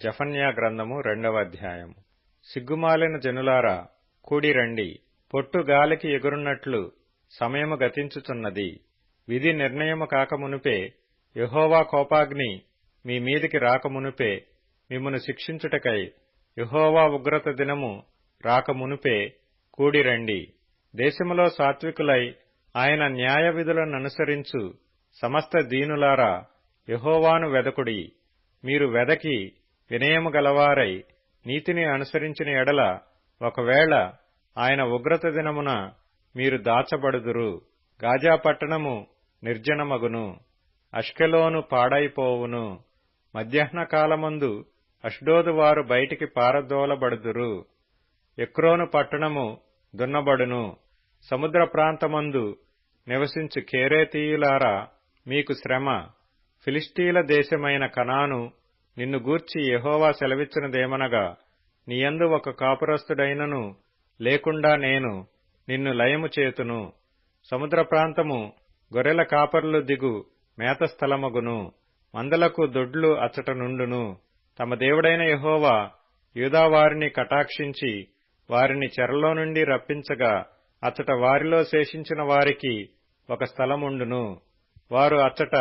జెఫన్యా గ్రంథము 2వ అధ్యాయము. సిగ్గుమాలిన జనులారా, కూడి రండి. పొట్టు గాలికి ఎగురున్నట్లు సమయము గతించుచున్నది. విధి నిర్ణయము కాకమునుపే, యెహోవా కోపాగ్ని మీ మీదికి రాకమునుపే, మిమ్మును శిక్షించుటకై యెహోవా ఉగ్రత దినము రాకమునుపే కూడి రండి. దేశములో సాత్వికులై ఆయన న్యాయ విధులననుసరించు సమస్త దీనులారా, యెహోవాను వెదకుడి. మీరు వెదకి వినయము గలవారై నీతిని అనుసరించిన ఎడల ఒకవేళ ఆయన ఉగ్రత దినమున మీరు దాచబడుదురు. గాజా పట్టణము నిర్జనమగును, అష్కెలోను పాడైపోవును. మధ్యాహ్న కాలమందు అష్డోదు వారు బయటికి పారదోలబడుదురు. ఎక్రోను పట్టణము దున్నబడును. సముద్ర ప్రాంతమందు నివసించు కెరేతీయులారా, మీకు శ్రమ. ఫిలిష్తీల దేశమైన కనాను నిన్ను గూర్చి యెహోవా సెలవిచ్చినదేమనగా, నీయందు ఒక కాపురస్తుడైనను లేకుండా నేను నిన్ను లయము చేతును. సముద్ర ప్రాంతము గొర్రెల కాపరులు దిగు మేత స్థలమగును. మందలకు దొడ్లు అచ్చట నుండును. తమ దేవుడైన యెహోవా యూదావారిని కటాక్షించి వారిని చెరలో నుండి రప్పించగా అచ్చట వారిలో శేషించిన వారికి ఒక స్థలముండును. వారు అచ్చట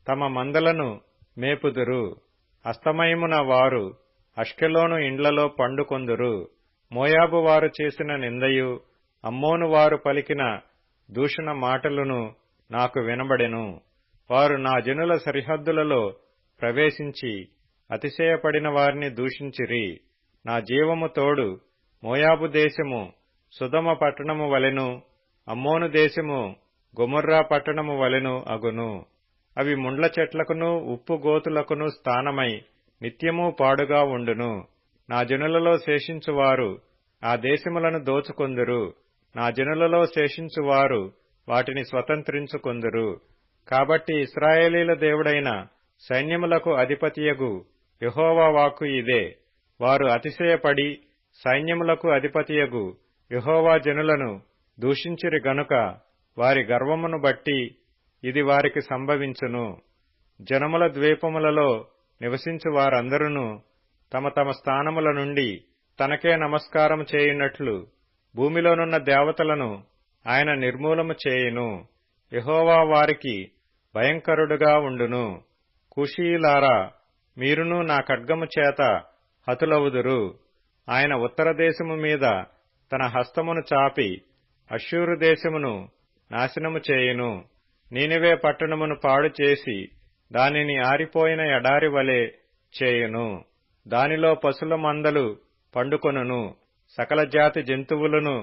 తమ మందలను మేపుదురు. అస్తమయమున వారు అష్కెలోను ఇండ్లలో పండుకొందురు. మోయాబు వారు చేసిన నిందయు, అమ్మోను వారు పలికిన దూషణ మాటలును నాకు వినబడెను. వారు నా జనుల సరిహద్దులలో ప్రవేశించి అతిశయపడిన వారిని దూషించిరి. నా జీవము తోడు మోయాబు దేశము సుధమ పట్టణము వలెను, అమ్మోను దేశము గొమొర్రా పట్టణము వలెను అగును. అవి ముండ్ల చెట్లకును ఉప్పు గోతులకును స్థానమై నిత్యమూ పాడుగా ఉండును. నా జనులలో శేషించువారు ఆ దేశములను దోచుకొందురు. నా జనులలో శేషించువారు వాటిని స్వతంత్రించుకొందురు. కాబట్టి ఇశ్రాయేలీల దేవుడైన సైన్యములకు అధిపతియగు యెహోవా వాక్కు ఇదే. వారు అతిశయపడి సైన్యములకు అధిపతియగు యెహోవా జనులను దూషించిరి గనుక వారి గర్వమును బట్టి ఇది వారికి సంభవించును. జనముల ద్వీపములలో నివసించు వారందరూ తమ తమ స్థానముల నుండి తనకే నమస్కారము చేయునట్లు భూమిలోనున్న దేవతలను ఆయన నిర్మూలము చేయును. యెహోవా వారికి భయంకరుడుగా ఉండును. కూషీయులారా, మీరును నా ఖడ్గము చేత హతులవుదురు. ఆయన ఉత్తర దేశము మీద తన హస్తమును చాపి అష్షూరు దేశమును నాశనము చేయును. నీనెవే పట్టణమును పాడు చేసి దానిని ఆరిపోయిన ఎడారి వలె చేయును. దానిలో పశుల మందలు పండుకొనును. సకల జాతి జంతువులను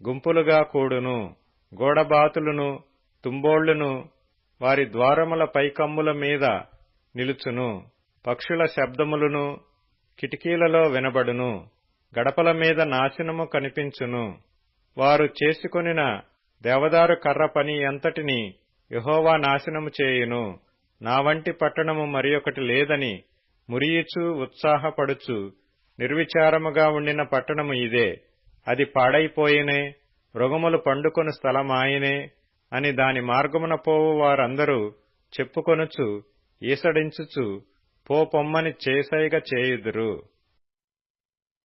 గుంపులుగా కూడును. గోడబాతులను తుంబోళ్లును వారి ద్వారముల పైకమ్ముల మీద నిలుచును. పక్షుల శబ్దములను కిటికీలలో వినబడును. గడపల మీద నాశనము కనిపించును. వారు చేసుకొనిన దేవదారు కర్ర పని అంతటిని యెహోవా నాశనము చేయును. నా వంటి పట్టణము మరియొకటి లేదని మురియుచు ఉత్సాహపడుచు నిర్విచారముగా ఉండిన పట్టణము ఇదే. అది పాడైపోయినే, మృగములు పండుకొను స్థలమాయనే అని దాని మార్గమున పోవు వారందరూ చెప్పుకొనుచు ఈసడించుచు పో పొమ్మని చేసైగ చేయుదురు.